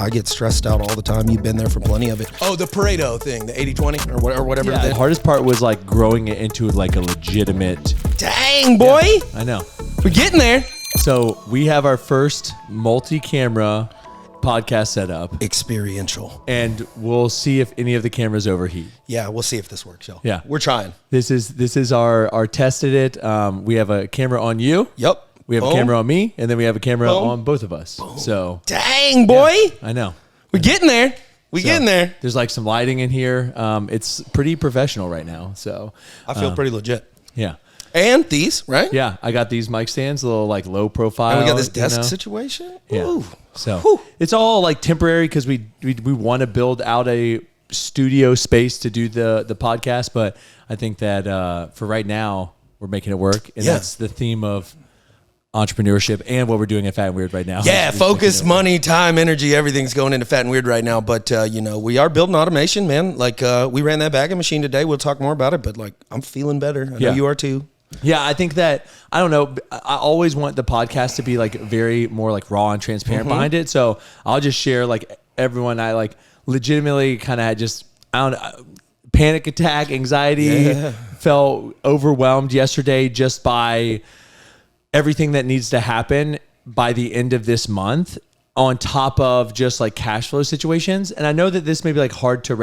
I get stressed out all the time. You've been there for plenty of it. Oh, the Pareto thing, the 80-20 or whatever. Yeah, the hardest part was like growing it into like a legitimate. Dang, boy. Yeah, I know. We're getting there. So we have our first multi-camera podcast set up. Experiential. And we'll see if any of the cameras overheat. Yeah, we'll see if this works, y'all. Yeah. We're trying. This is our tested it. We have a camera on you. Yep. We have Boom. a camera on me, and then we have a camera Boom. on both of us. Boom. So dang, boy. Yeah, I know. We're getting there. We're So, getting there. There's like some lighting in here. It's pretty professional right now. So I feel pretty legit. Yeah. And these, right? Yeah. I got these mic stands, a little like low profile. And we got this desk situation. Yeah. Ooh. So Whew. it's all like temporary because we want to build out a studio space to do the podcast. But I think that for right now, we're making it work. And that's the theme of entrepreneurship and what we're doing at Fat and Weird right now. Yeah, focus, money, time, energy, everything's going into Fat and Weird right now. But, we are building automation, man. Like, we ran that bagging machine today. We'll talk more about it, but, like, I'm feeling better. I know you are, too. Yeah, I think that, I don't know, I always want the podcast to be, like, very more, like, raw and transparent behind it. So I'll just share, like, everyone I, like, legitimately kind of had just, I don't know, panic attack, anxiety, felt overwhelmed yesterday just by everything that needs to happen by the end of this month on top of just like cash flow situations. And I know that this may be like hard to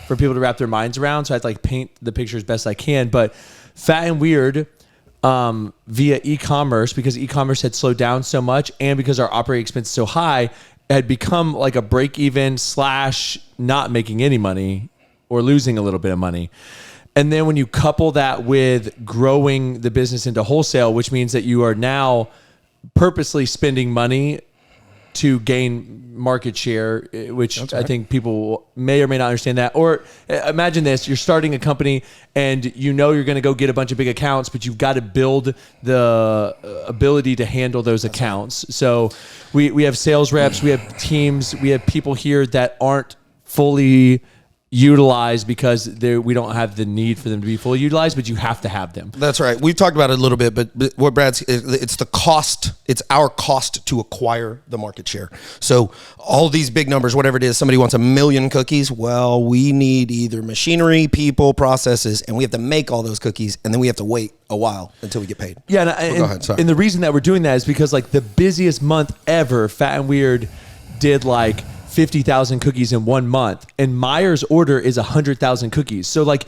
for people to wrap their minds around. So I have to like paint the picture as best I can, but Fat and Weird via e-commerce, because e-commerce had slowed down so much and because our operating expense is so high, had become like a break even / not making any money or losing a little bit of money. And then when you couple that with growing the business into wholesale, which means that you are now purposely spending money to gain market share, which I think people may or may not understand that. Or imagine this, you're starting a company and you know you're going to go get a bunch of big accounts, but you've got to build the ability to handle those accounts. So we have sales reps, we have teams, we have people here that aren't fully utilized because we don't have the need for them to be fully utilized, but you have to have them. That's right. We've talked about it a little bit, but what Brad's, it's the cost. It's our cost to acquire the market share. So all these big numbers, whatever it is, somebody wants 1 million cookies. Well, we need either machinery, people, processes, and we have to make all those cookies, and then we have to wait a while until we get paid. Yeah, go ahead. Sorry. And the reason that we're doing that is because like the busiest month ever, Fat and Weird did like 50,000 cookies in 1 month, and Meyer's order is 100,000 cookies. So like,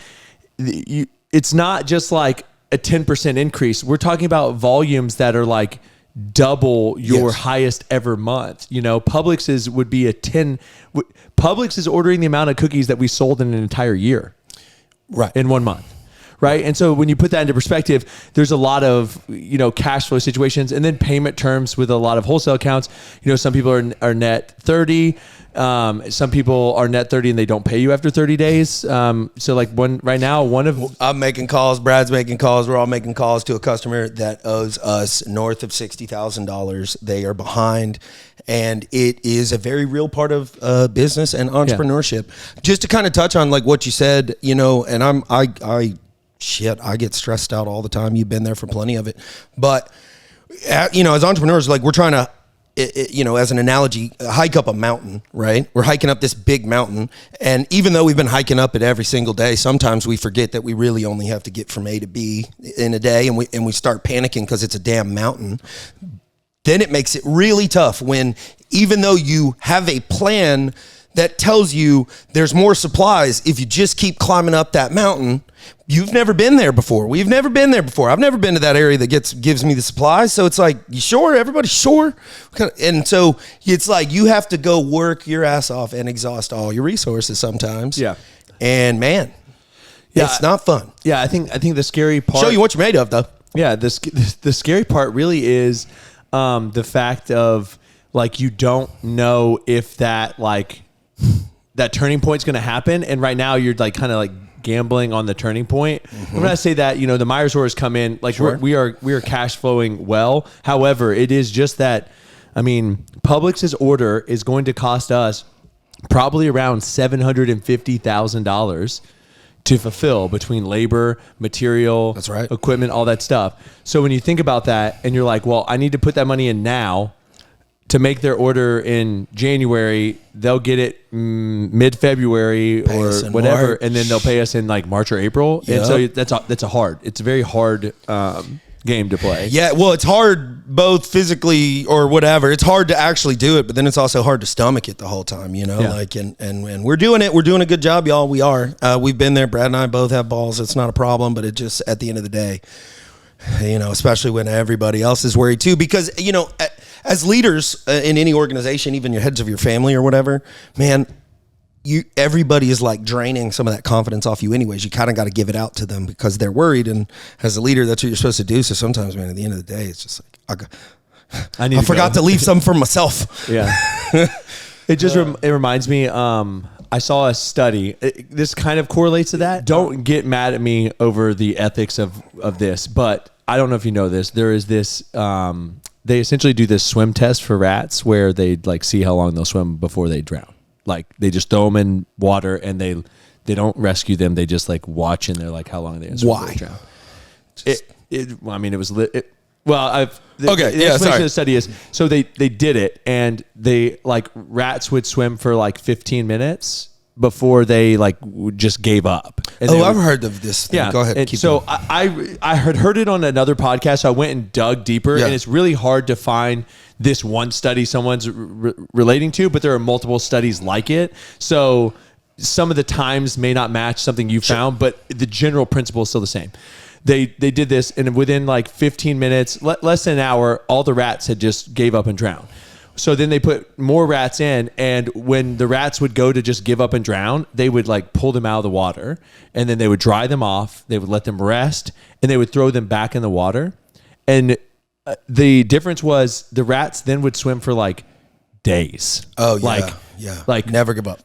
it's not just like a 10% increase. We're talking about volumes that are like double your highest ever month. You know, Publix would be Publix is ordering the amount of cookies that we sold in an entire year, right, in 1 month. Right. And so when you put that into perspective, there's a lot of, cash flow situations and then payment terms with a lot of wholesale accounts. Some people are net 30. Some people are net 30 and they don't pay you after 30 days. So like I'm making calls. Brad's making calls. We're all making calls to a customer that owes us north of $60,000. They are behind. And it is a very real part of business and entrepreneurship. Yeah. Just to kind of touch on like what you said, and I get stressed out all the time. You've been there for plenty of it. But, as entrepreneurs, like we're trying to, as an analogy, hike up a mountain, right? We're hiking up this big mountain. And even though we've been hiking up it every single day, sometimes we forget that we really only have to get from A to B in a day. And we start panicking because it's a damn mountain. Then it makes it really tough when, even though you have a plan that tells you there's more supplies, if you just keep climbing up that mountain, you've never been there before. We've never been there before. I've never been to that area that gives me the supplies. So it's like, you sure? Everybody's sure? And so it's like you have to go work your ass off and exhaust all your resources sometimes. Yeah. And man, it's not fun. Yeah, I think the scary part. Show you what you're made of, though. Yeah, the scary part really is the fact of like you don't know if that turning point is going to happen, and right now you're like kind of like gambling on the turning point. When I say that, the Meyer's orders come in like we are cash flowing well. However, it is just that Publix's order is going to cost us probably around $750,000 to fulfill between labor, material, that's right, equipment, all that stuff. So when you think about that and you're like, well, I need to put that money in now to make their order in January, they'll get it mid-February or whatever, March. and then they'll pay us in like March or April. Yep. And so it's a very hard game to play. Yeah, well, it's hard both physically or whatever. It's hard to actually do it, but then it's also hard to stomach it the whole time, you know? Yeah. Like, and we're doing it. We're doing a good job, y'all. We are. We've been there. Brad and I both have balls. It's not a problem, but it just, at the end of the day, you know, especially when everybody else is worried too, because, you know, as leaders in any organization, even your heads of your family or whatever, man, everybody is like draining some of that confidence off you anyways. You kind of got to give it out to them because they're worried, and as a leader, that's what you're supposed to do. So sometimes, man, at the end of the day, it's just like I forgot to leave some for myself. Yeah. It just it reminds me, I saw a study. This kind of correlates to that. Don't get mad at me over the ethics of this, but I don't know if you know this. There is this, they essentially do this swim test for rats where they like see how long they'll swim before they drown. Like they just throw them in water and they don't rescue them. They just like watch and they're like, how long are they going to swim before they drown? I mean, it was lit. The explanation of the study is, so they did it, and they like rats would swim for like 15 minutes before they like just gave up. And I've heard of this thing. Yeah. Go ahead. And so I had heard it on another podcast. So I went and dug deeper, and it's really hard to find this one study someone's relating to, but there are multiple studies like it. So some of the times may not match something you found, but the general principle is still the same. They did this, and within like 15 minutes, less than an hour, all the rats had just gave up and drowned. So then they put more rats in, and when the rats would go to just give up and drown, they would like pull them out of the water, and then they would dry them off. They would let them rest, and they would throw them back in the water. And the difference was the rats then would swim for like days. Oh, yeah. Like never give up.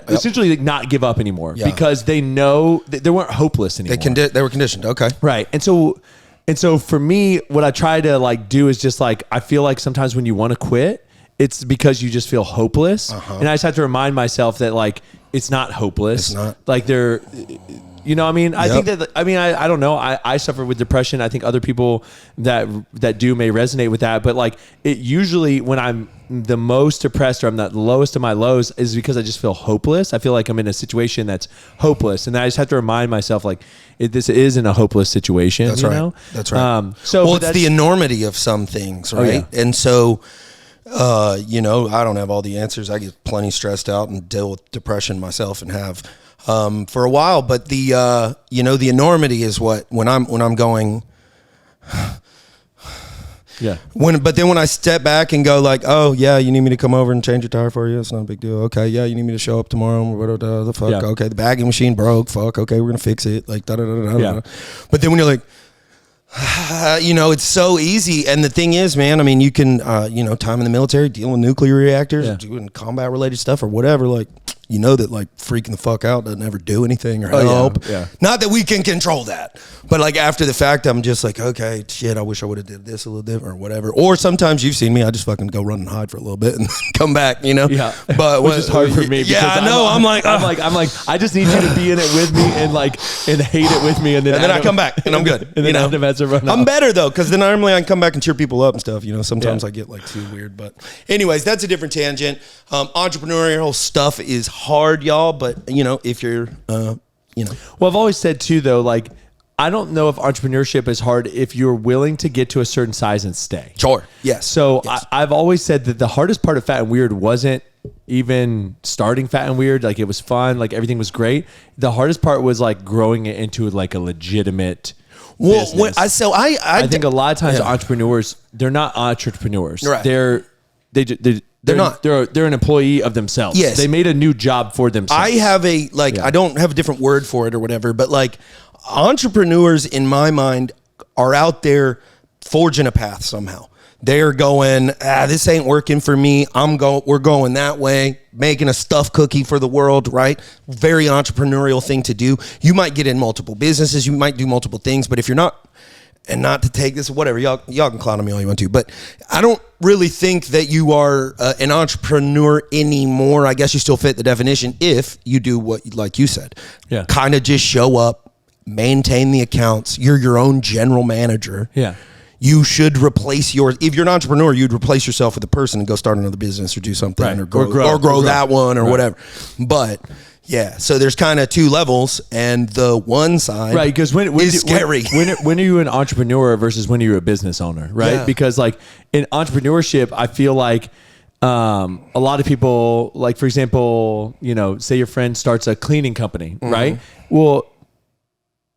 Essentially like not give up anymore because they know they weren't hopeless anymore. They were conditioned. Okay. Right. And so for me, what I try to like do is just like, I feel like sometimes when you want to quit, it's because you just feel hopeless. And I just have to remind myself that like, it's not hopeless. It's not. Like you know what I mean? I think that, I don't know. I suffer with depression. I think other people that do may resonate with that. But like it usually when I'm the most depressed or I'm the lowest of my lows is because I just feel hopeless. I feel like I'm in a situation that's hopeless. And I just have to remind myself like this isn't a hopeless situation. That's you right. know? That's right. It's the enormity of some things, right? And so, you know, I don't have all the answers. I get plenty stressed out and deal with depression myself and have for a while. But the you know, the enormity is what when I'm going. Yeah. But then when I step back and go like, oh yeah, you need me to come over and change your tire for you? It's not a big deal. Okay, yeah, you need me to show up tomorrow? The fuck? Yeah. Okay, the bagging machine broke. Fuck. Okay, we're gonna fix it. Like da da da da. Yeah. But then when you're like, you know, it's so easy. And the thing is, man, I mean, you can, you know, time in the military, dealing with nuclear reactors, doing combat related stuff or whatever. Like, you know that like freaking the fuck out doesn't ever do anything or help. Yeah. Not that we can control that, but like after the fact, I'm just like, okay, shit, I wish I would have did this a little different or whatever. Or sometimes you've seen me, I just fucking go run and hide for a little bit and come back, you know? Yeah. But which is hard for me. Yeah, I know. I'm like, I just need you to be in it with me and hate it with me. And then I come back and I'm good. And then I'm better though, because then normally I can come back and cheer people up and stuff. You know, sometimes I get like too weird. But anyways, that's a different tangent. Entrepreneurial stuff is hard, y'all. But you know, if you're, you know, well, I've always said too, though, like I don't know if entrepreneurship is hard if you're willing to get to a certain size and stay. Sure. Yes. So yes. I've always said that the hardest part of Fat and Weird wasn't even starting Fat and Weird. Like it was fun. Like everything was great. The hardest part was like growing it into like a legitimate. Well, business. I think a lot of times entrepreneurs, they're not entrepreneurs. Right. They're not. They're an employee of themselves. Yes. They made a new job for themselves. I have I don't have a different word for it or whatever, but like entrepreneurs in my mind are out there forging a path somehow. They're going, this ain't working for me. We're going that way, making a stuffed cookie for the world, right? Very entrepreneurial thing to do. You might get in multiple businesses. You might do multiple things, but if you're not, and not to take this, whatever, y'all can clown on me all you want to, but I don't really think that you are an entrepreneur anymore. I guess you still fit the definition if you do what, like you said, kind of just show up, maintain the accounts. You're your own general manager. Yeah. you should replace if you're an entrepreneur, you'd replace yourself with a person and go start another business or do something Right. or grow that one or whatever. But yeah, so there's kind of two levels, and the one side because when is scary. When are you an entrepreneur versus when are you a business owner, right? Yeah. Because like in entrepreneurship, I feel like a lot of people, like for example, say your friend starts a cleaning company, right? Well,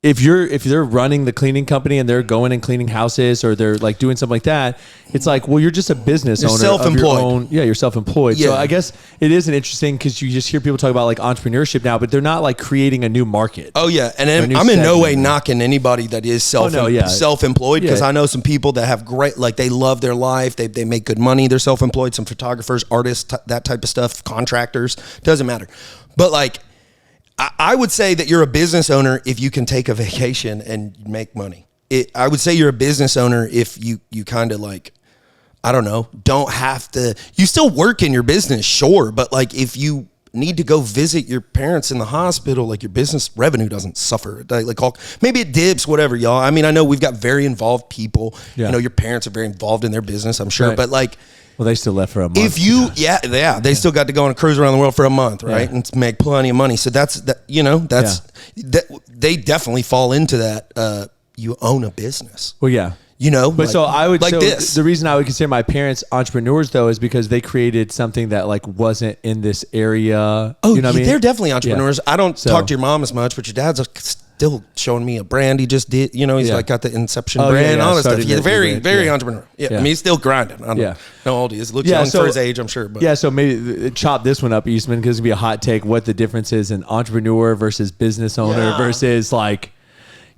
if they're running the cleaning company and they're going and cleaning houses or they're like doing something like that, it's like, well, you're just a business owner. Self-employed. Of your own, you're self-employed. Yeah. So I guess it is an interesting because you just hear people talk about like entrepreneurship now, but they're not like creating a new market. Oh yeah, and new I'm in no segment. way knocking anybody that is self-employed because I know some people that have great, like they love their life, they make good money, they're self-employed, some photographers, artists, that type of stuff, contractors, doesn't matter. But like, I would say that you're a business owner if you can take a vacation and make money. I would say you're a business owner if you kind of like, I don't know, don't have to, you still work in your business, sure, but like if you need to go visit your parents in the hospital, like your business revenue doesn't suffer. Maybe it dips, whatever, y'all. I mean, I know we've got very involved people. Yeah. Your parents are very involved in their business, I'm sure, but like, well, they still left for a month. if you, they still got to go on a cruise around the world for a month, right, and make plenty of money. So they definitely fall into that. You own a business. Well, yeah. But so I would this. The reason I would consider my parents entrepreneurs though is because they created something that like wasn't in this area. Oh, you know what I mean? They're definitely entrepreneurs. Yeah. I don't talk to your mom as much, but your dad's still showing me a brand he just did. He's like got the Inception brand, all that stuff. Yeah, very entrepreneur. Yeah. I mean, he's still grinding. I don't know how old he is. Looks young for his age, I'm sure. But. So maybe chop this one up, Eastman, because it'd be a hot take. What the difference is in entrepreneur versus business owner versus like.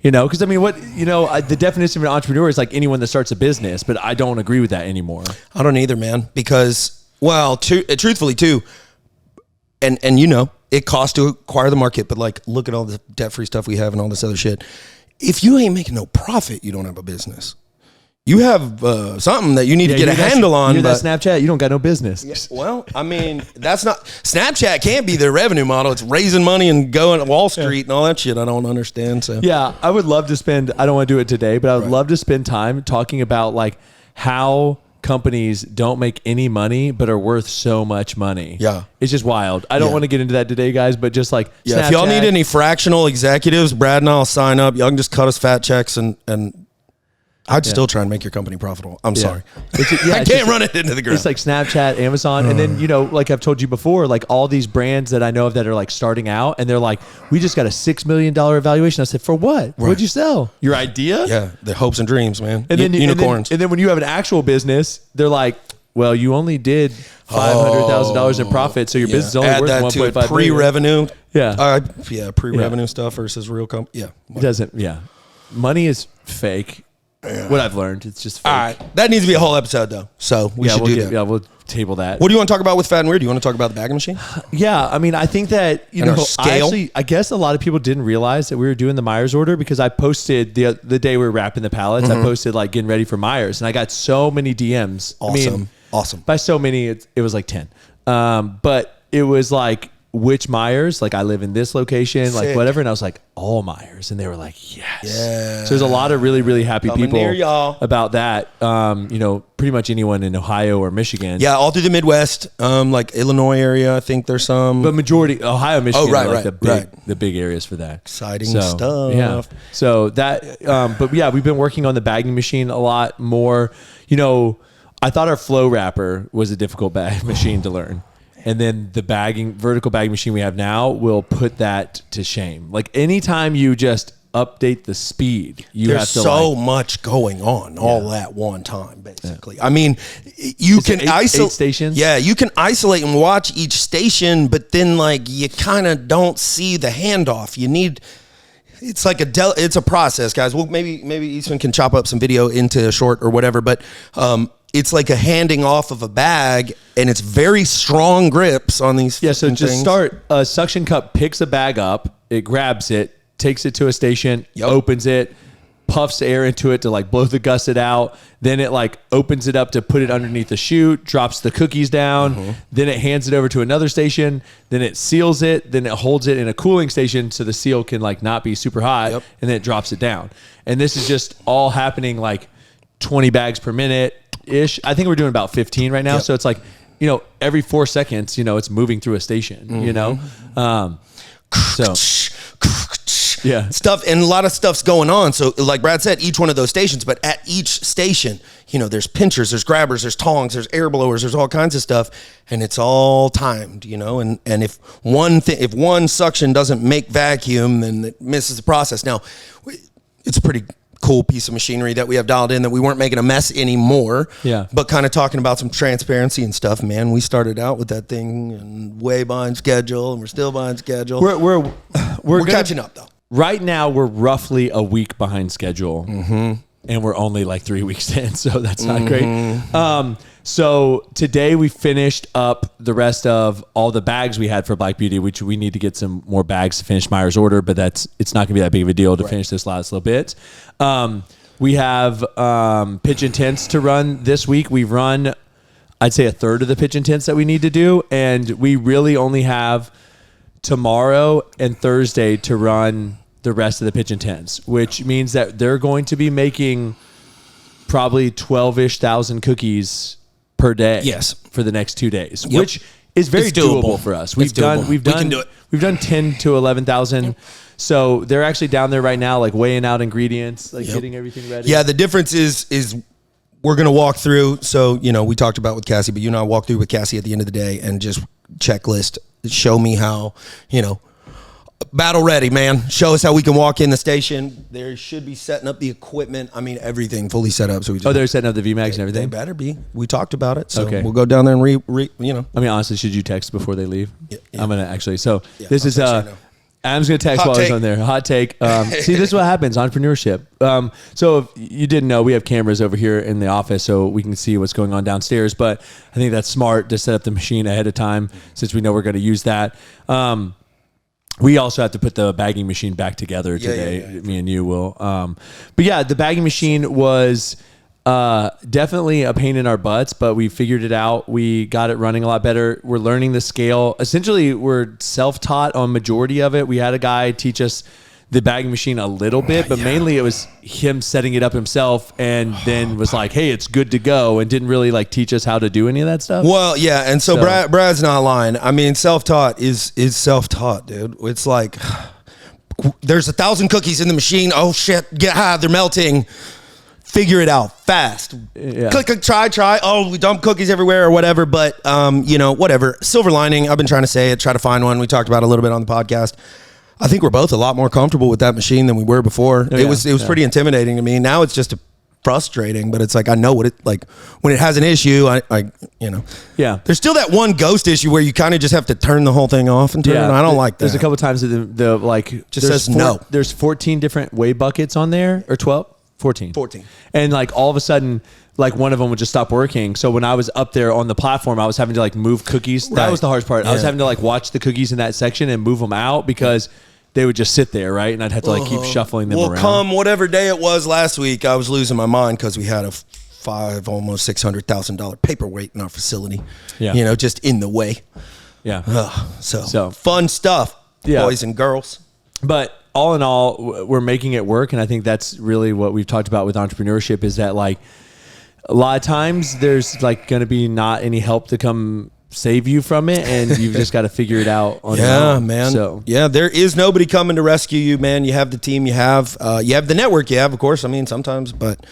Because I mean, the definition of an entrepreneur is like anyone that starts a business, but I don't agree with that anymore. I don't either, man. Because, truthfully, too, and it costs to acquire the market, but like, look at all the debt-free stuff we have and all this other shit. If you ain't making no profit, you don't have a business. You have something that you need to get a handle on. You're that Snapchat, you don't got no business. Yeah, well, I mean, that's not... Snapchat can't be their revenue model. It's raising money and going to Wall Street and all that shit I don't understand. So yeah, I would love to spend... I don't want to do it today, but I would love to spend time talking about like how companies don't make any money but are worth so much money. Yeah. It's just wild. I don't want to get into that today, guys, but just like Snapchat. If y'all need any fractional executives, Brad and I'll sign up. Y'all can just cut us fat checks and I'd still try and make your company profitable. I'm sorry. I can't run it into the ground. It's like Snapchat, Amazon. And then, like I've told you before, like all these brands that I know of that are like starting out and they're like, we just got a $6 million valuation. I said, for what? Right. What'd you sell? Your idea? Yeah. The hopes and dreams, man. And then unicorns. And then when you have an actual business, they're like, well, you only did $500,000 in profit. So your business is only worth $1.5 million. Pre-revenue. Yeah. Pre-revenue stuff versus real company. Yeah. It doesn't. Yeah. Money is fake. Yeah. What I've learned, it's just fake. All right. That needs to be a whole episode, though. So we should do that. Yeah, we'll table that. What do you want to talk about with Fat and Weird? Do you want to talk about the bagging machine? Yeah, I mean, I think that, I guess a lot of people didn't realize that we were doing the Myers order because I posted the day we were wrapping the pallets, I posted like getting ready for Myers, and I got so many DMs. Awesome. By so many, it was like 10. But it was like, which Myers? Like I live in this location, like whatever. And I was like, all Myers. And they were like, yes. Yeah. So there's a lot of really, really happy people about that. Pretty much anyone in Ohio or Michigan. Yeah, all through the Midwest, like Illinois area. I think there's some. But majority, Ohio, Michigan are like the big areas for that. Exciting stuff. Yeah. So that, but yeah, we've been working on the bagging machine a lot more. I thought our flow wrapper was a difficult machine to learn. And then the vertical bagging machine we have now will put that to shame. Like anytime you just update the speed, there's have to so much going on all at one time, basically. Yeah. I mean, you can isolate 8 stations. Yeah, you can isolate and watch each station, but then like you kind of don't see the handoff. You need. It's like it's a process, guys. Well, maybe Eastman can chop up some video into a short or whatever, but it's like a handing off of a bag, and it's very strong grips on these. Yeah, so just things. start. A suction cup picks a bag up, it grabs it, takes it to a station, opens it, puffs air into it to like blow the gusset out. Then it like opens it up to put it underneath the chute, drops the cookies down. Then it hands it over to another station. Then it seals it. Then it holds it in a cooling station so the seal can like not be super hot. And then it drops it down. And this is just all happening like 20 bags per minute ish. I think we're doing about 15 right now. Yep. So it's like, every 4 seconds, it's moving through a station, so yeah, stuff, and a lot of stuff's going on. So like Brad said, each one of those stations, but at each station, there's pinchers, there's grabbers, there's tongs, there's air blowers, there's all kinds of stuff, and it's all timed, and if one suction doesn't make vacuum, then it misses the process. Now, it's a pretty cool piece of machinery that we have dialed in, that we weren't making a mess anymore. Yeah. But kind of talking about some transparency and stuff, man. We started out with that thing and way behind schedule, and we're still behind schedule. We're catching up though. Right now, we're roughly a week behind schedule, and we're only like 3 weeks in, so that's not great. So today we finished up the rest of all the bags we had for Black Beauty, which we need to get some more bags to finish Meyer's order, but it's not going to be that big of a deal to finish this last little bit. We have pigeon tents to run this week. We've run, I'd say, a third of the pigeon tents that we need to do, and we really only have tomorrow and Thursday to run the rest of the pigeon tents, which means that they're going to be making probably 12-ish thousand cookies per day. Yes. For the next 2 days, which is very doable for us. We've done 10 to 11,000. So they're actually down there right now, like weighing out ingredients, like getting everything ready. Yeah, the difference is we're going to walk through. So, we talked about with Cassie, but you and I walk through with Cassie at the end of the day and just checklist, show me how, battle ready, man. Show us how we can walk in the station. They should be setting up the equipment. I mean, everything fully set up. So we just, they're setting up the VMAX and everything? They better be. We talked about it. So okay. We'll go down there and I mean, honestly, should you text before they leave? Yeah. I'm going to actually. So this is Adam's going to text Hot while take. he's on there. Hot take. See, this is what happens, entrepreneurship. So if you didn't know, we have cameras over here in the office so we can see what's going on downstairs. But I think that's smart to set up the machine ahead of time since we know we're going to use that. We also have to put the bagging machine back together today. Yeah. Me and you will. But yeah, the bagging machine was definitely a pain in our butts, but we figured it out. We got it running a lot better. We're learning the scale. Essentially, we're self-taught on majority of it. We had a guy teach us the bagging machine a little bit, but mainly it was him setting it up himself and then was like, hey, it's good to go, and didn't really like teach us how to do any of that stuff. Well, yeah, and so Brad's not lying. I mean, self-taught is self-taught, dude. It's like there's 1,000 cookies in the machine. Oh shit, get high, they're melting. Figure it out fast. Yeah. Click, try. Oh, we dump cookies everywhere or whatever, but whatever. Silver lining, I've been trying to say it, try to find one. We talked about it a little bit on the podcast. I think we're both a lot more comfortable with that machine than we were before. It was pretty intimidating to me. Now it's just frustrating, but it's like I know what it like when it has an issue. Yeah. There's still that one ghost issue where you kind of just have to turn the whole thing off and turn it on. I don't like that. There's a couple of times that the like just says no. There's 14 different weigh buckets on there, or 12, 14, and like all of a sudden, like one of them would just stop working. So when I was up there on the platform, I was having to like move cookies. That was the hardest part. I was having to like watch the cookies in that section and move them out because they would just sit there, right? And I'd have to like keep shuffling them around. Well, come whatever day it was last week, I was losing my mind because we had a almost $600,000 paperweight in our facility. Yeah. Just in the way. Yeah. So fun stuff, boys and girls. But all in all, we're making it work. And I think that's really what we've talked about with entrepreneurship is that like a lot of times there's like going to be not any help to come save you from it, and you've just got to figure it out on your own. Man. So there is nobody coming to rescue you, man. You have the team, you have the network, of course. I mean, sometimes, but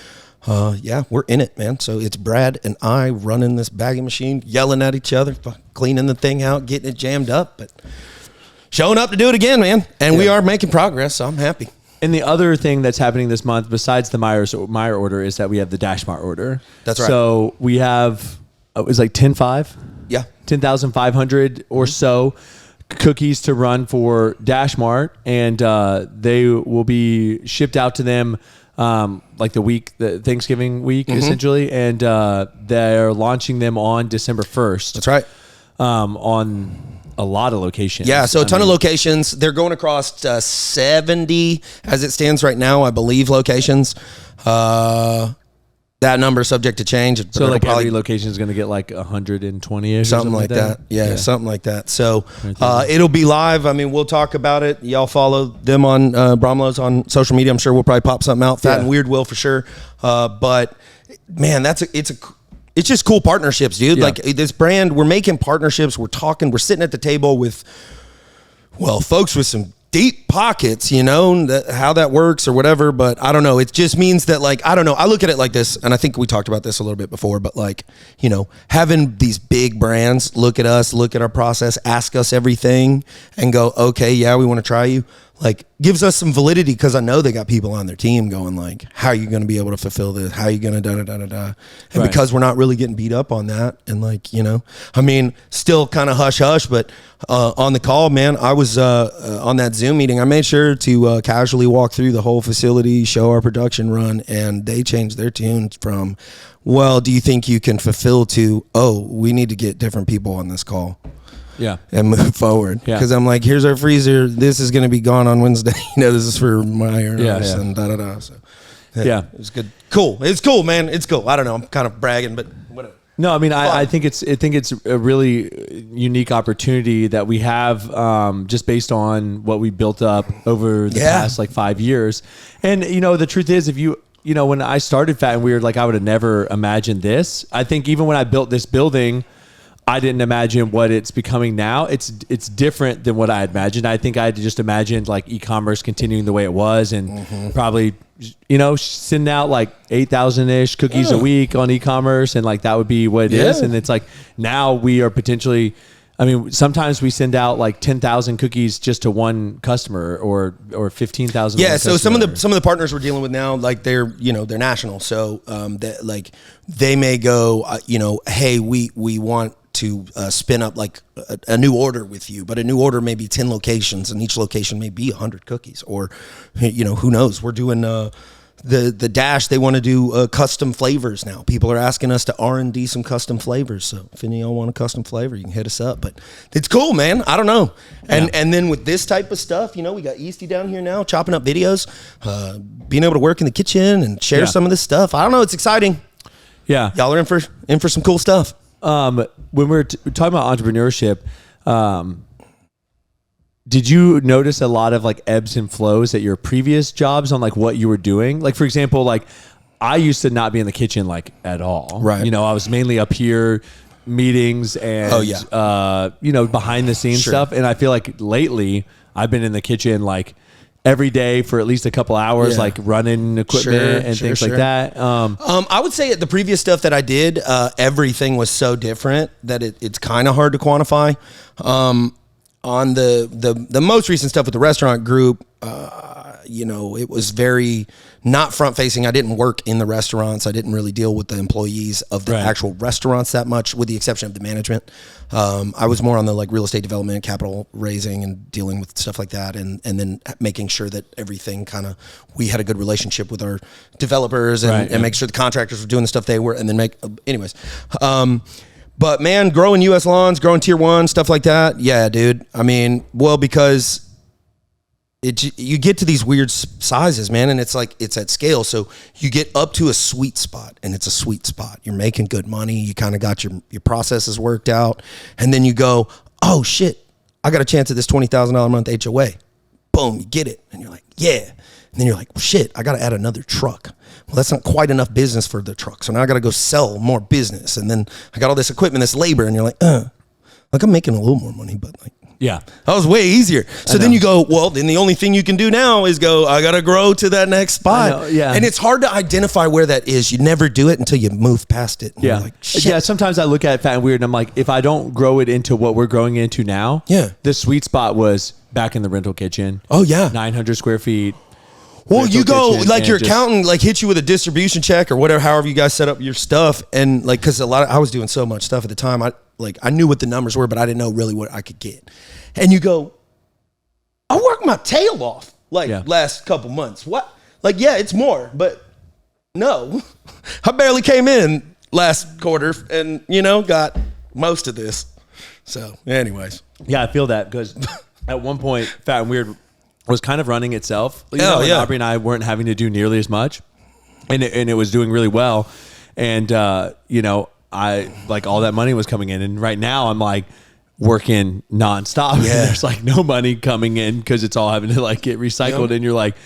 we're in it, man. So it's Brad and I running this bagging machine, yelling at each other, cleaning the thing out, getting it jammed up, but showing up to do it again, man. And we are making progress, so I'm happy. And the other thing that's happening this month, besides the Meyer order, is that we have the DashMart order. That's right. So we have it was like 10,500. Yeah. 10,500 or so cookies to run for DashMart, and they will be shipped out to them like the Thanksgiving week, essentially, and they're launching them on December 1st. That's right. On a lot of locations. Yeah, so a ton of locations. They're going across 70, as it stands right now, I believe, locations. That number is subject to change. So like every location is going to get like 120-ish, something like that. Yeah, something like that. So it'll be live. I mean, we'll talk about it. Y'all follow them on Bromlow's on social media. I'm sure we'll probably pop something out. Fat and Weird will for sure. But man, it's just cool partnerships, dude. Yeah. Like this brand, we're making partnerships. We're talking. We're sitting at the table with, well, folks with some deep pockets, you know, how that works or whatever. But I don't know. It just means that, like, I don't know. I look at it like this, and I think we talked about this a little bit before, but like, you know, having these big brands look at us, look at our process, ask us everything and go, okay, yeah, we want to try you. Like, gives us some validity, because I know they got people on their team going like, how are you going to be able to fulfill this? How are you going to da-da-da-da-da? And Right. because we're not really getting beat up on that, and like, you know, I mean, still kind of hush-hush, but on the call, man, I was on that Zoom meeting. I made sure to casually walk through the whole facility, show our production run, and they changed their tune from, well, do you think you can fulfill, to, oh, we need to get different people on this call. Yeah. And move forward, Yeah. because I'm like, here's our freezer. This is going to be gone on Wednesday. You know, this is for my Yeah. and da da da. So, Yeah. it was good. Cool. It's cool, man. It's cool. I don't know. I'm kind of bragging, but whatever. No, I mean, I think it's a really unique opportunity that we have, just based on what we built up over the past like 5 years. And you know, the truth is, if you know, when I started Fat and Weird, like I would have never imagined this. I think even when I built this building, I didn't imagine what it's becoming now. It's different than what I had imagined. I think I had just imagined like e-commerce continuing the way it was, and probably, you know, sending out like 8,000-ish cookies a week on e-commerce, and like that would be what it is. And it's like, now we are potentially, I mean, sometimes we send out like 10,000 cookies just to one customer, or 15,000. Yeah. So some of the partners we're dealing with now, like they're national. So that, like, they may go, you know, hey, we want to spin up like a new order with you, but a new order may be 10 locations, and each location may be 100 cookies, or, you know, who knows? We're doing the Dash. They want to do custom flavors now. People are asking us to R&D some custom flavors. So if any of y'all want a custom flavor, you can hit us up. But it's cool, man. I don't know. And then with this type of stuff, you know, we got Easty down here now chopping up videos, being able to work in the kitchen and share some of this stuff. I don't know. It's exciting. Yeah. Y'all are in for some cool stuff. When we're talking about entrepreneurship, did you notice a lot of like ebbs and flows at your previous jobs on like what you were doing? Like, for example, like I used to not be in the kitchen like at all. Right. You know, I was mainly up here, meetings and, you know, behind the scenes stuff. And I feel like lately I've been in the kitchen like every day for at least a couple hours, like running equipment and things like that. I would say at the previous stuff that I did, everything was so different that it's kind of hard to quantify. On the most recent stuff with the restaurant group, you know, it was very not front facing. I didn't work in the restaurants. I didn't really deal with the employees of the actual restaurants that much, with the exception of the management. I was more on the like real estate development, capital raising, and dealing with stuff like that, and then making sure that everything we had a good relationship with our developers, and make sure the contractors were doing the stuff they were, and then anyways. But man, growing U.S. Lawns, growing Tier 1, stuff like that. Yeah, dude. I mean, well, because you get to these weird sizes, man, and it's like, it's at scale. So you get up to a sweet spot, and it's a sweet spot. You're making good money. You kind of got your processes worked out. And then you go, oh shit, I got a chance at this $20,000 a month HOA. Boom, you get it. And you're like, yeah. And then you're like, well, shit, I got to add another truck. Well, that's not quite enough business for the truck. So now I got to go sell more business. And then I got all this equipment, this labor. And you're like, like I'm making a little more money, but like, yeah, that was way easier. So then you go, well, then the only thing you can do now is go, I got to grow to that next spot. Yeah. And it's hard to identify where that is. You never do it until you move past it. And Yeah. you're like, shit. Yeah. Sometimes I look at Fat and Weird and I'm like, if I don't grow it into what we're growing into now, the sweet spot was back in the rental kitchen. Oh, yeah. 900 square feet. Well, you go, like your just accountant, like hit you with a distribution check or whatever, however you guys set up your stuff. And like, cause I was doing so much stuff at the time. I knew what the numbers were, but I didn't know really what I could get. And you go, I worked my tail off last couple months. What? Like, yeah, it's more, but no, I barely came in last quarter and, you know, got most of this. So anyways. Yeah, I feel that because at one point Fat and Weird was kind of running itself. You know, Aubrey and I weren't having to do nearly as much, and it was doing really well. And, you know, I like all that money was coming in. And right now I'm like working nonstop. Yeah. There's like no money coming in because it's all having to like get recycled. Yep. And you're like,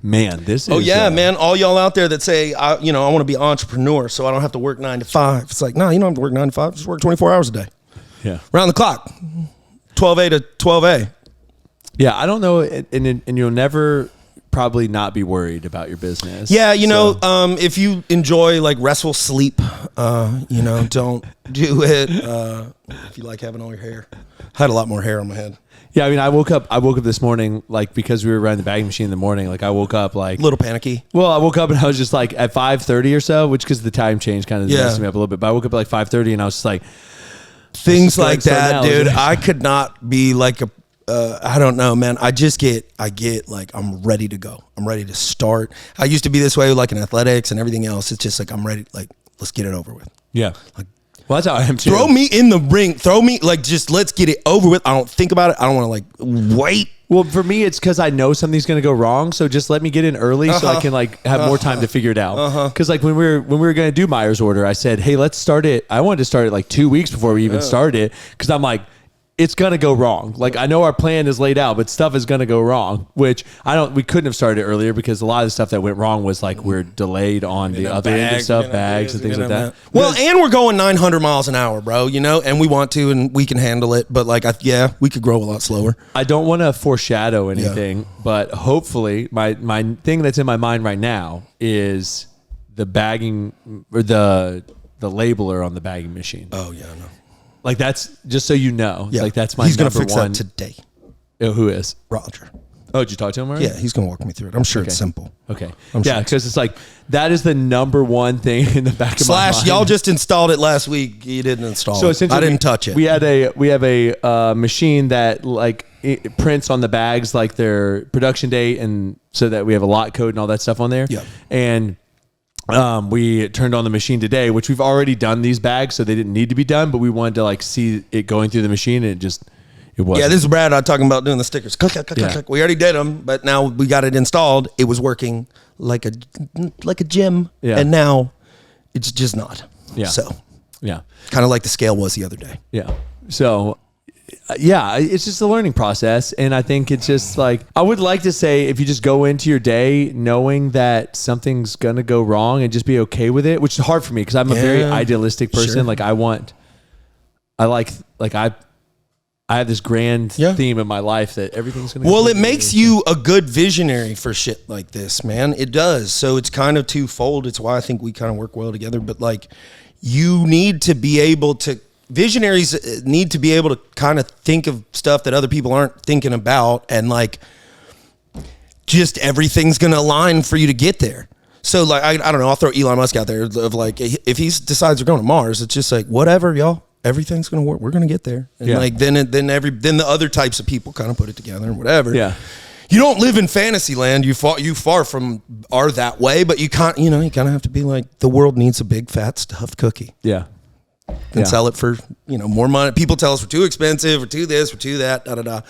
man, this is. Oh yeah, man! All y'all out there that say, I want to be an entrepreneur, so I don't have to work 9 to 5. It's like, no, you don't have to work 9 to 5. Just work 24 hours a day, Yeah. round the clock, 12A to 12A. Yeah, I don't know, and you'll never probably not be worried about your business. Yeah, if you enjoy like restful sleep, don't do it. If you like having all your hair, I had a lot more hair on my head. Yeah, I mean, I woke up this morning, like, because we were running the bagging machine in the morning. Like, I woke up like A little panicky. Well, I woke up and I was just like at 5:30 or so, which because the time change kind of messed me up a little bit. But I woke up at like 5:30 and I was just like, Things like so that, now- dude. I could not be like I don't know, man. I get like, I'm ready to go. I'm ready to start. I used to be this way, like in athletics and everything else. It's just like, I'm ready. Like, let's get it over with. yeah, Like, well, that's how I am too. throw me in the ring. Throw me, like, just let's get it over with. I don't think about it. I don't want to like wait. Well, for me, it's because I know something's going to go wrong. So just let me get in early so I can like have more time to figure it out. Because like when we were going to do Myers order, I said, hey, let's start it. I wanted to start it like 2 weeks before we even started it. Because I'm like, it's going to go wrong. Like, I know our plan is laid out, but stuff is going to go wrong, which we couldn't have started earlier because a lot of the stuff that went wrong was like, we're delayed on the other end of stuff, bags and things like that. Well, and we're going 900 miles an hour, bro, and we want to, and we can handle it. But like, we could grow a lot slower. I don't want to foreshadow anything, but hopefully my thing that's in my mind right now is the bagging or the labeler on the bagging machine. Oh yeah, no. Like, that's just so you know. Yeah. Like, that's my He's gonna number fix one that today. Oh, who is? Roger. Oh, did you talk to him already? Yeah, he's gonna walk me through it. I'm sure it's simple. Okay. I'm Yeah, sure. because it's like that is the number one thing in the back of my mind. Y'all just installed it last week. You didn't install So it. essentially, I didn't touch it. We have a machine that like it prints on the bags like their production date, and so that we have a lot code and all that stuff on there. Yeah. And we turned on the machine today, which we've already done these bags, so they didn't need to be done, but we wanted to like see it going through the machine, and it wasn't. Yeah, this is Brad. I'm talking about doing the stickers. Click, click, click, click. We already did them, but now we got it installed. It was working like a gym, and now it's just not. Yeah. So, yeah, kind of like the scale was the other day. yeah. So, yeah, it's just a learning process, and I think it's just like I would like to say if you just go into your day knowing that something's gonna go wrong and just be okay with it, which is hard for me because I'm a very idealistic person. Sure. Like I have this grand theme in my life that everything's going to Well, it makes you a good visionary for shit like this, man. It does. So it's kind of twofold. It's why I think we kind of work well together. But like, you need to be able to, visionaries need to be able to kind of think of stuff that other people aren't thinking about. And like, just everything's going to align for you to get there. So like, I don't know, I'll throw Elon Musk out there of like, if he decides we're going to Mars, it's just like, whatever, y'all. Everything's gonna work. We're gonna get there, and like then the other types of people kind of put it together and whatever. Yeah, you don't live in fantasy land. You far from are that way, but you can't. You kind of have to be like the world needs a big fat stuffed cookie. Yeah, and sell it for more money. People tell us we're too expensive, we're too this, we're too that. Da da da.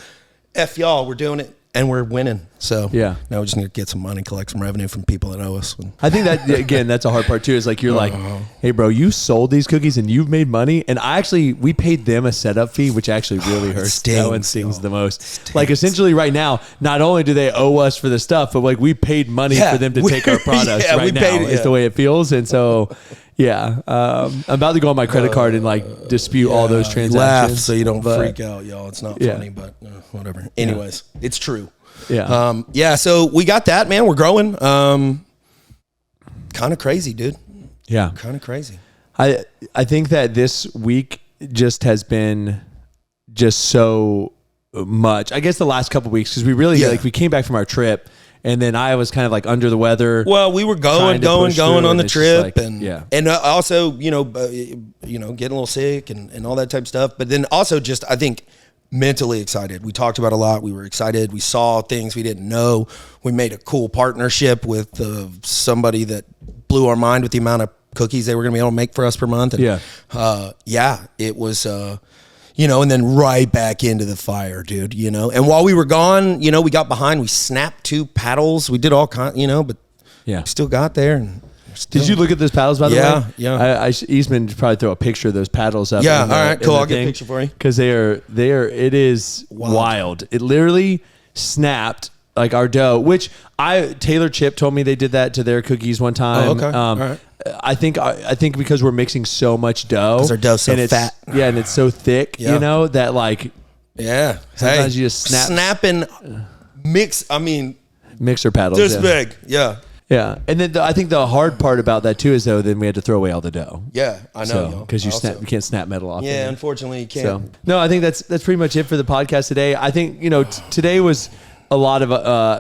F y'all, we're doing it and we're winning. So now we just need to get some money, collect some revenue from people that owe us. I think that again, that's a hard part too. Is like you're like, hey bro, you sold these cookies and you've made money, and we paid them a setup fee, which actually really hurts. That one stings the most. Like essentially, right now, not only do they owe us for the stuff, but like we paid money for them to take our products. Right now is the way it feels, and so. Yeah, I'm about to go on my credit card and like dispute all those transactions. Laugh so you don't freak out, y'all. It's not funny, but whatever. Anyways, it's true. Yeah. So we got that, man. We're growing. Kind of crazy, dude. Yeah. Kind of crazy. I think that this week just has been just so much. I guess the last couple of weeks because we really we came back from our trip. And then I was kind of like under the weather. Well, we were going on the trip, and also getting a little sick and all that type of stuff. But then also just I think mentally excited. We talked about a lot. We were excited. We saw things we didn't know. We made a cool partnership with somebody that blew our mind with the amount of cookies they were going to be able to make for us per month. And, it was. And then right back into the fire, dude, And while we were gone, we got behind. We snapped 2 paddles. We did all kinds, but we still got there. And did you look at those paddles, by the way? Yeah. Eastman should probably throw a picture of those paddles up. Yeah, all right, cool. I'll get a picture for you. Because it is wild. It literally snapped like our dough, which Taylor Chip told me they did that to their cookies one time. Oh, okay. All right. I think because we're mixing so much dough, because our dough's so fat, and it's so thick, you know, that like, sometimes you just snapping mix. I mean, mixer paddles, this big, yeah. And then I think the hard part about that too is though, then we had to throw away all the dough. Yeah, I know, because you can't snap metal off. Yeah, unfortunately, you can't. So no, I think that's pretty much it for the podcast today. I think today was a lot of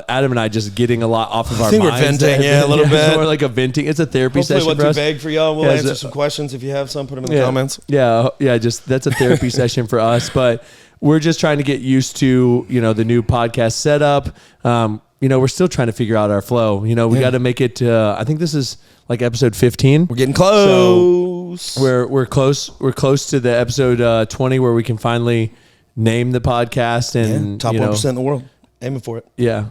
Adam and I just getting a lot off of our minds. I think we're venting, a little bit. It's more like a venting. It's a therapy session for us. Hopefully it wasn't too vague for y'all. We'll answer some questions if you have some. Put them in the comments. Yeah, just that's a therapy session for us. But we're just trying to get used to the new podcast setup. We're still trying to figure out our flow. We got to make it. I think this is like episode 15. We're getting close. So we're close. We're close to the episode 20 where we can finally name the podcast and top 1% in the world. Aiming for it. Yeah.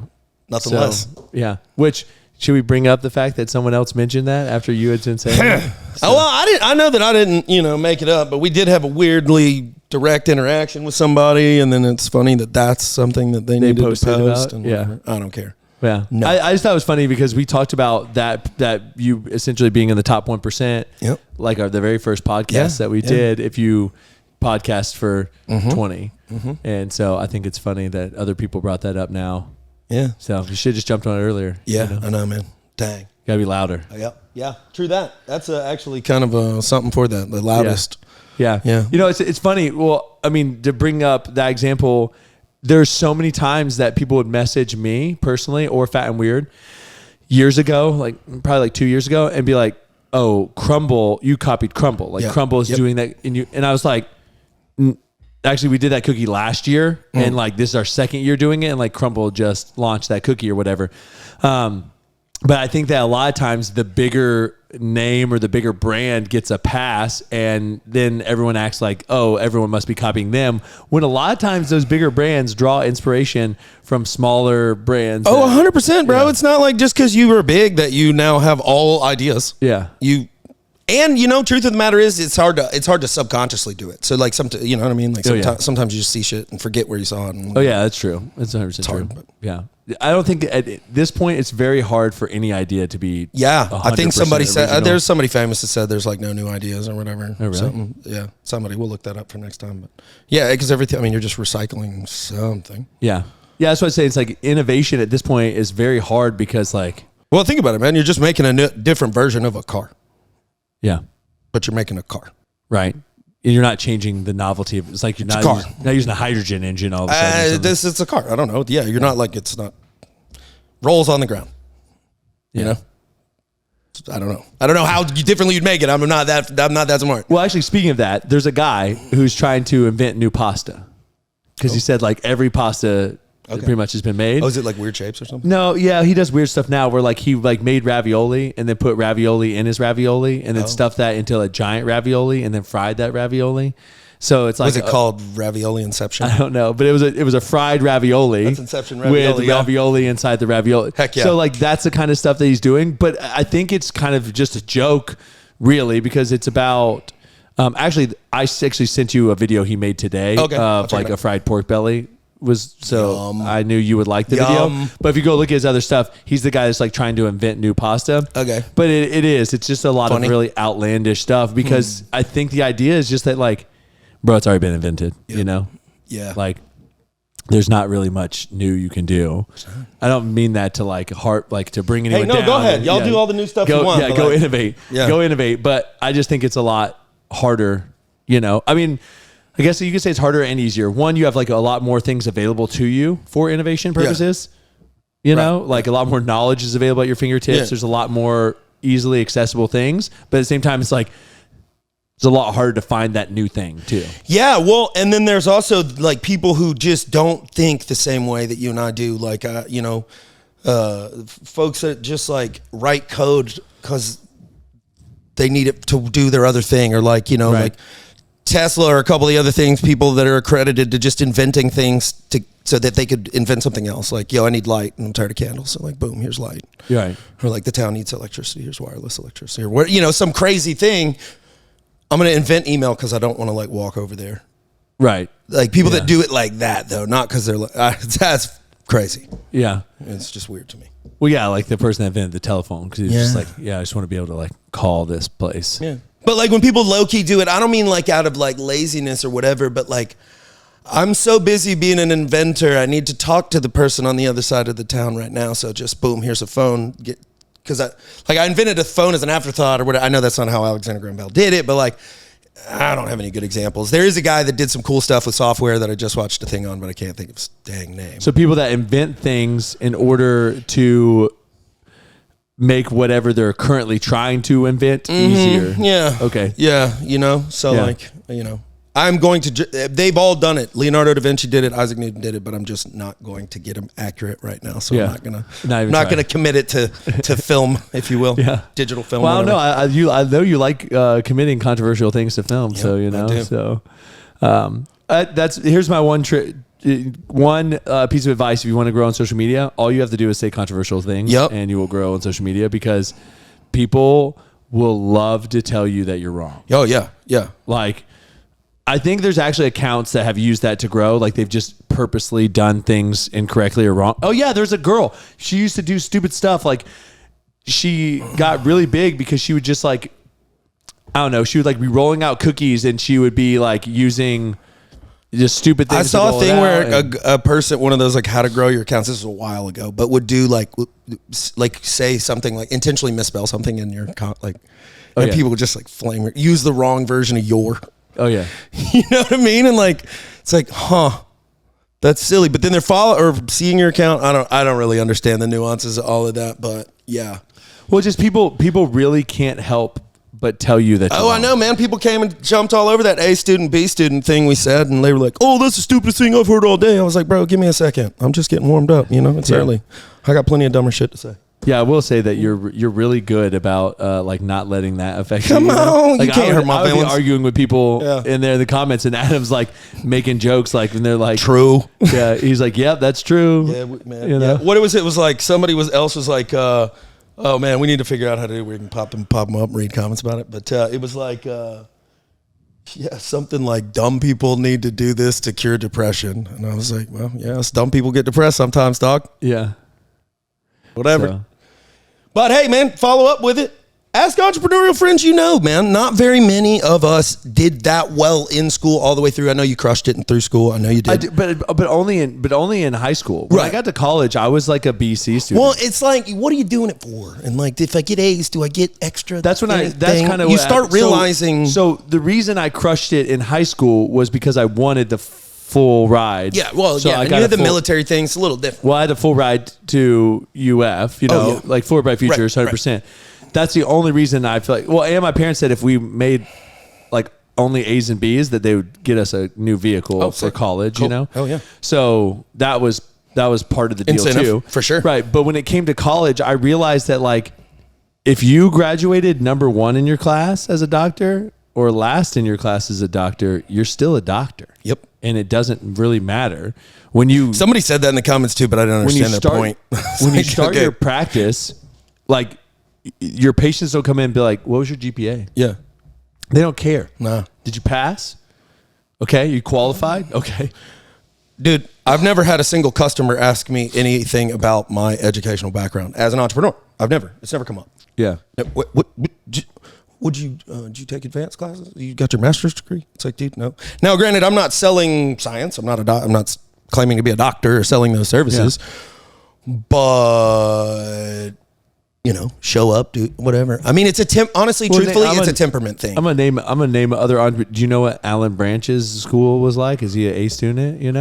Nothing less. Yeah. Which, should we bring up the fact that someone else mentioned that after you had been saying that? So. Well, I know that I didn't, make it up, but we did have a weirdly direct interaction with somebody, and then it's funny that that's something that they needed to post. Yeah. I don't care. Yeah. No. I just thought it was funny because we talked about that you essentially being in the top 1%. Yep. Like the very first podcast that we did, if you podcast for 20. Mm-hmm. And so I think it's funny that other people brought that up now. Yeah. So you should have just jumped on it earlier. Yeah, I know, man. Dang. Gotta be louder. Yeah. True that. That's actually kind of something for that. The loudest. Yeah. It's funny. Well, I mean, to bring up that example, there's so many times that people would message me personally or Fat and Weird years ago, probably like 2 years ago, and be like, "Oh, Crumble, you copied Crumble. Like Crumble is doing that." And I was like, actually, we did that cookie last year, and this is our second year doing it, and Crumble just launched that cookie or whatever. But I think that a lot of times the bigger name or the bigger brand gets a pass, and then everyone acts like, oh, everyone must be copying them. When a lot of times those bigger brands draw inspiration from smaller brands. Oh, 100%, bro. Yeah. It's not like just because you were big that you now have all ideas. Yeah. And truth of the matter is, it's hard to subconsciously do it. So you know what I mean? Sometimes you just see shit and forget where you saw it. Oh yeah, that's true. That's 100% true. But yeah, I don't think at this point it's very hard for any idea to be. Yeah, I think somebody said there's somebody famous that said there's no new ideas or whatever. Oh really? Yeah, somebody. We'll look that up for next time. But yeah, because everything. I mean, you're just recycling something. Yeah, that's what I say. It's innovation at this point is very hard because well, think about it, man. You're just making a different version of a car. Yeah. But you're making a car. Right. You're not changing the novelty of it. It's like you're not using a hydrogen engine all of a sudden. It's a car. I don't know. Yeah, you're not it's not rolls on the ground. You know? I don't know. I don't know how differently you'd make it. I'm not that smart. Well, actually, speaking of that, there's a guy who's trying to invent new pasta. Because he said every pasta pretty much has been made. Oh, is it weird shapes or something? No, yeah, he does weird stuff now where he made ravioli and then put ravioli in his ravioli and then stuffed that into a giant ravioli and then fried that ravioli. So it's was it called Ravioli Inception? I don't know, but it was a fried ravioli. That's Inception ravioli. With ravioli inside the ravioli. Heck yeah. So that's the kind of stuff that he's doing, but I think it's kind of just a joke really because it's about actually I actually sent you a video he made today of a fried pork belly. I knew you would like the video. But if you go look at his other stuff, he's the guy that's trying to invent new pasta. Okay. But it's just a lot of really outlandish stuff because I think the idea is just that bro, it's already been invented, Yeah. There's not really much new you can do. I don't mean that to to bring anyone down. Hey, no, go ahead. Y'all do all the new stuff you want. Yeah, go innovate. Yeah. Go innovate. But I just think it's a lot harder, I mean, I guess you could say it's harder and easier. One, you have a lot more things available to you for innovation purposes. Yeah. A lot more knowledge is available at your fingertips. Yeah. There's a lot more easily accessible things, but at the same time, it's it's a lot harder to find that new thing too. Yeah, well, and then there's also people who just don't think the same way that you and I do. Folks that just write code because they need it to do their other thing, or Tesla or a couple of the other things, people that are accredited to just inventing things so that they could invent something else. I need light and I'm tired of candles. So boom, here's light. Right. Or the town needs electricity. Here's wireless electricity. Or some crazy thing. I'm going to invent email because I don't want to walk over there. Right. People that do it like that though, not because they're that's crazy. Yeah. It's just weird to me. Well, yeah, like the person that invented the telephone, because he's just Yeah. like, yeah, I just want to be able to like call this place. Yeah. But like when people low key do it, I don't mean like out of like laziness or whatever, but like I'm so busy being an inventor. I need to talk to the person on the other side of the town right now. So just boom, here's a phone. Because I invented a phone as an afterthought or whatever. I know that's not how Alexander Graham Bell did it, but like I don't have any good examples. There is a guy that did some cool stuff with software that I just watched a thing on, but I can't think of his dang name. So people that invent things in order to make whatever they're currently trying to invent easier. Yeah. Okay. Yeah. So Yeah. like, I'm going to, they've all done it. Leonardo da Vinci did it. Isaac Newton did it, but I'm just not going to get them accurate right now. So Yeah. I'm Not not even going to commit it to film, if you will. Yeah. Digital film. Well, no, whatever. I know you like committing controversial things to film, so I do. So here's my one piece of advice. If you want to grow on social media, all you have to do is say controversial things, Yep. and you will grow on social media because people will love to tell you that you're wrong. Oh, yeah. Yeah. Like, I think there's actually accounts that have used that to grow. Like they've just purposely done things incorrectly or wrong. Oh yeah, there's a girl. She used to do stupid stuff. Like she got really big because she would just like, I don't know. She would like be rolling out cookies and she would be like using just stupid things. I saw to a thing roll it where out and- a person, one of those like how to grow your accounts, this was a while ago, but would do like say something like intentionally misspell something in your account, like, and yeah. people would just like use the wrong version of your. Oh yeah. You know what I mean? And like, it's like, that's silly. But then they're seeing your account. I don't really understand the nuances of all of that, but yeah. Well, just people really can't help but tell you that. Oh, I know, man. People came and jumped all over that A student, B student thing we said, and they were like, "Oh, that's the stupidest thing I've heard all day." I was like, "Bro, give me a second. I'm just getting warmed up. It's early. I got plenty of dumber shit to say." Yeah, I will say that you're really good about like not letting that affect Come you. on, Like, you can't hurt my I would be feelings. arguing with people Yeah. in there in the comments, and Adam's like making jokes, like when they're like, True. Yeah, he's like, "Yep, that's true." Yeah, man. You know? Yeah. What it was like somebody else was like, "Oh man, we need to figure out how to do. We can pop them up, and read comments about it." But it was like, something like dumb people need to do this to cure depression, and I was like, "Well, yes, dumb people get depressed sometimes, dog. Yeah. Whatever." So, But hey, man, follow up with it. Ask entrepreneurial friends man. Not very many of us did that well in school all the way through. I know you crushed it through school. I know you did. I did, but only in high school. When I Right. got to college, I was like a BC student. Well, it's like, what are you doing it for? And like, if I get A's, do I get extra? That's when that's anything? kind of you start realizing. So the reason I crushed it in high school was because I wanted the full ride. Yeah, well, So I and got you had the full- military thing. It's a little different. Well, I had a full ride to UF, yeah. like Forward Bright Futures, Right, 100%. That's the only reason I feel like, well, and my parents said if we made like only A's and B's that they would get us a new vehicle for sick. college, Cool. you know? Oh, yeah. So that was part of the deal Incentive, too. for sure. Right. But when it came to college, I realized that like if you graduated number 1 in your class as a doctor or last in your class as a doctor, you're still a doctor. Yep. And it doesn't really matter. When you Somebody said that in the comments too, but I didn't understand their point. when you Like, start okay. your practice, like your patients don't come in and be like, "What was your GPA?" Yeah. They don't care. Nah. Did you pass? Okay, you qualified. Okay. Dude, I've never had a single customer ask me anything about my educational background as an entrepreneur. It's never come up. Yeah. Did you take advanced classes? You got your master's degree? It's like, dude, no. Now, granted, I'm not selling science. I'm not claiming to be a doctor or selling those services. But show up, do whatever. I mean, it's honestly, truthfully, it's a temperament thing. I'm gonna name other. Do you know what Alan Branch's school was like? Is he an A student? Yeah.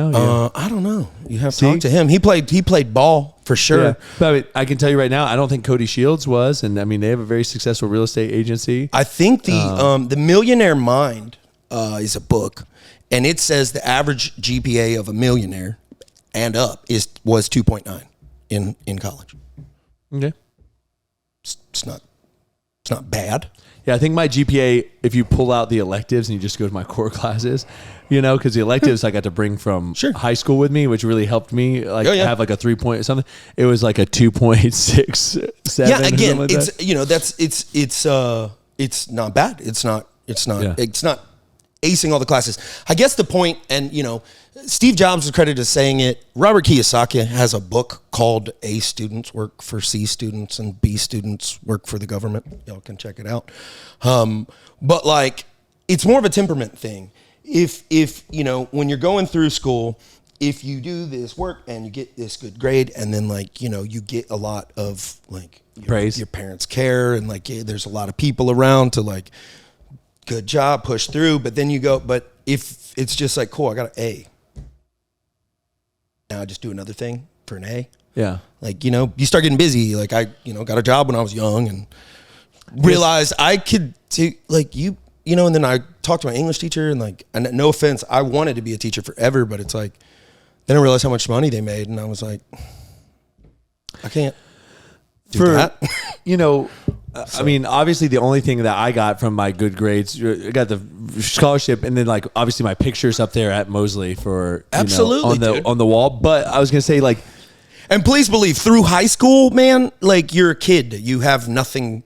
I don't know. You have to talk to him. He played ball for sure. Yeah. But I mean, I can tell you right now, I don't think Cody Shields was, and I mean they have a very successful real estate agency. I think the Millionaire Mind is a book, and it says the average GPA of a millionaire and up was 2.9 in college. Okay. It's not bad. Yeah, I think my GPA, if you pull out the electives and you just go to my core classes, because the electives I got to bring from high school with me, which really helped me have like a 3 point or something. It was like a 2.67. Yeah, again, like it's not bad. It's not acing all the classes. I guess the point, and Steve Jobs is credited as saying it. Robert Kiyosaki has a book called A Students Work for C Students and B Students Work for the Government. Y'all can check it out. But like, it's more of a temperament thing. If when you're going through school, if you do this work and you get this good grade, and then like, you get a lot of like praise, your parents care, and like, there's a lot of people around to like, good job, push through. But then you go, but if it's just like, cool, I got an A. Now I just do another thing for an A. Yeah. Like, you start getting busy. Like I, got a job when I was young and realized I could do like and then I talked to my English teacher and like, and no offense, I wanted to be a teacher forever, but it's like, then I realized how much money they made. And I was like, I can't do that. I mean, obviously the only thing that I got from my good grades, I got the scholarship, and then like obviously my pictures up there at Mosley for absolutely on the wall. But I was gonna say like, and please believe through high school, man, like you're a kid, you have nothing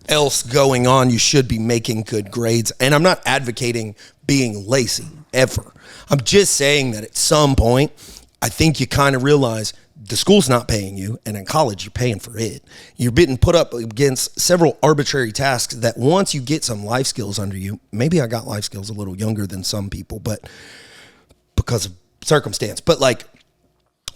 else going on. You should be making good grades, and I'm not advocating being lazy ever. I'm just saying that at some point, I think you kind of realize the school's not paying you, and in college, you're paying for it. You're being put up against several arbitrary tasks that once you get some life skills under you, maybe I got life skills a little younger than some people, but because of circumstance. But like,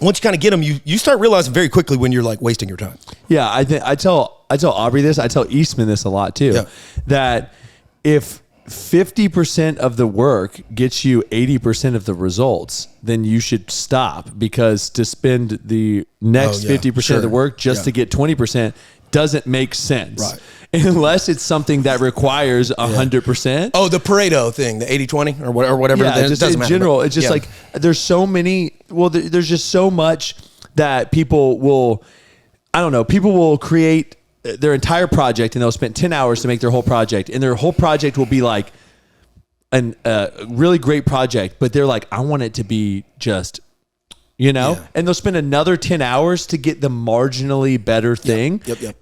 once you kind of get them, you start realizing very quickly when you're like wasting your time. Yeah, I tell Aubrey this, I tell Eastman this a lot too, that if 50% of the work gets you 80% of the results, then you should stop, because to spend the next 50% of the work just to get 20% doesn't make sense. Right. Unless it's something that requires 100%. Oh, the Pareto thing, the 80-20 or whatever. Yeah, just in general, it's just like there's so many, there's just so much that people will create their entire project, and they'll spend 10 hours to make their whole project, and their whole project will be like a really great project, but they're like, I want it to be just, and they'll spend another 10 hours to get the marginally better thing. Yep.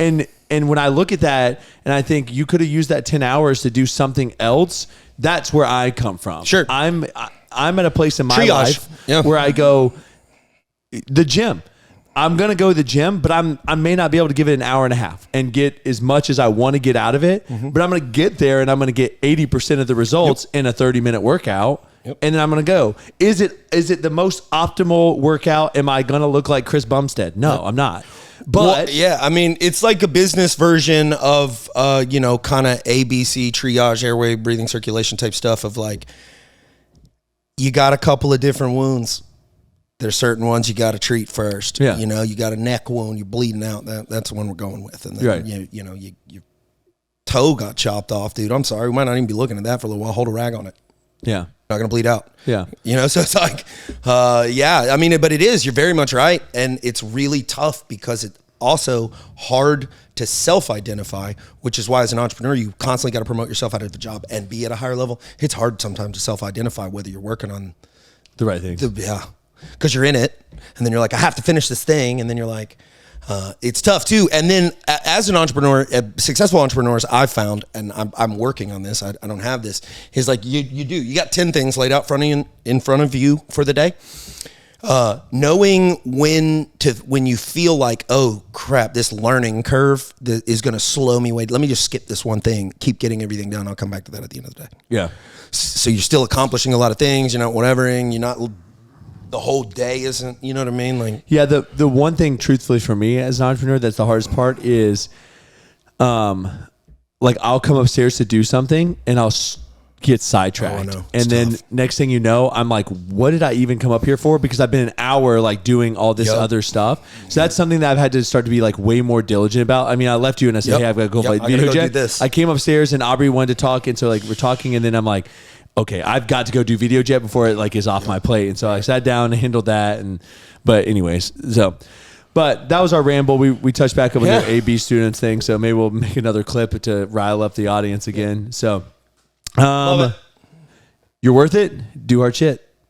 And when I look at that and I think you could have used that 10 hours to do something else, that's where I come from. Sure. I'm at a place in my life where I go, the gym. I'm going to go to the gym, but I may not be able to give it an hour and a half and get as much as I want to get out of it. Mm-hmm. But I'm going to get there, and I'm going to get 80% of the results in a 30-minute workout. Yep. And then I'm going to go. Is it the most optimal workout? Am I going to look like Chris Bumstead? No, I'm not. But I mean, it's like a business version of, kind of ABC, triage, airway, breathing, circulation type stuff of like, you got a couple of different wounds. There's certain ones you got to treat first. Yeah. You got a neck wound, you're bleeding out. That's the one we're going with. And then, your toe got chopped off, dude. I'm sorry. We might not even be looking at that for a little while. Hold a rag on it. Yeah. Not going to bleed out. Yeah. So it's like, I mean, but it is, you're very much right. And it's really tough because it's also hard to self-identify, which is why as an entrepreneur, you constantly got to promote yourself out of the job and be at a higher level. It's hard sometimes to self-identify whether you're working on the right things. Because you're in it, and then you're like, I have to finish this thing, and then you're like, it's tough too. And then as an entrepreneur, successful entrepreneurs, I've found, and I'm working on this, I don't have this, is like you got 10 things laid out in front of you for the day. Knowing when you feel like, oh crap, this learning curve is going to slow me. Wait, let me just skip this one thing, keep getting everything done. I'll come back to that at the end of the day. Yeah. So you're still accomplishing a lot of things. You're not whatevering. You're not, the whole day isn't, you know what I mean? Like, yeah. The one thing truthfully for me as an entrepreneur, that's the hardest part is, like I'll come upstairs to do something and I'll get sidetracked. And then next thing you know, I'm like, what did I even come up here for? Because I've been an hour like doing all this other stuff. So that's something that I've had to start to be like way more diligent about. I mean, I left you and I said, hey, I've got to go play VideoJet. I came upstairs and Aubrey wanted to talk. And so like we're talking, and then I'm like, okay, I've got to go do VideoJet before it like is off my plate. And so I sat down and handled that. But that was our ramble. We touched back up on the AB students thing. So maybe we'll make another clip to rile up the audience again. So, you're worth it. Do hard shit.